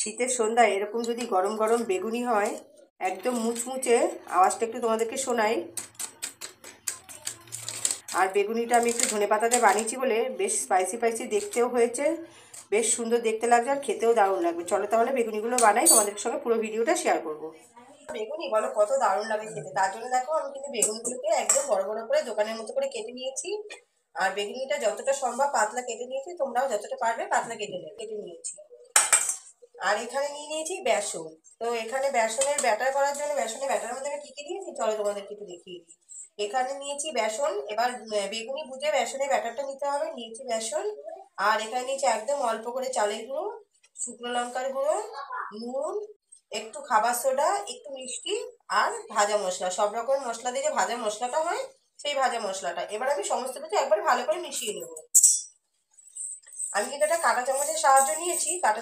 শীতের সন্ধ্যায় এরকম যদি গরম গরম বেগুনি হয়, একদম মুচমুচে, আওয়াজটা একটু তোমাদেরকে শোনাই। আর বেগুনিটা আমি একটু ধনেপাতা দিয়ে বানিয়েছি বলে বেশ স্পাইসি স্পাইসি দেখতেও হয়েছে, বেশ সুন্দর দেখতে লাগছে, আর খেতেও দারুণ লাগবে। চলো তাহলে বেগুনিগুলো বানাই, তোমাদের সঙ্গে পুরো ভিডিওটা শেয়ার করবো। বেগুনি বলো কত দারুণ লাগে খেতে, তার জন্য দেখো আমি কিন্তু বেগুনগুলোকে একদম বড় বড় করে দোকানের মতো করে কেটে নিয়েছি। আর বেগুনিটা যতটা সম্ভব পাতলা কেটে নিয়েছি, তোমরাও যতটা পারবে পাতলা কেটে নিয়েছি। আর এখানে নিয়ে নিয়েছি বেসন। তো এখানে বেসনের ব্যাটার করার জন্য বেসনের ব্যাটারের মধ্যে আমি কি কি দিয়েছি চলো তোমাদেরকে একটু দেখিয়ে দিই। এখানে নিয়েছি বেসন, এবার বেগুনি বুঝে বেসনের ব্যাটারটা নিতে হবে। নিয়েছি বেসন, আর এখানে নিয়েছি একদম অল্প করে চালের গুঁড়ো, শুকনো লঙ্কার গুঁড়ো, নুন, একটু খাবার সোডা, একটু মিষ্টি, আর ভাজা মশলা। সব রকম মশলা দিয়ে যে ভাজা মশলাটা হয়, সেই ভাজা মশলাটা এবার আমি সমস্ত কিছু একবার ভালো করে মিশিয়ে নেবো। আমি কিন্তু একটা কাঁটা চামচের সাহায্য নিয়েছি। কাঁটা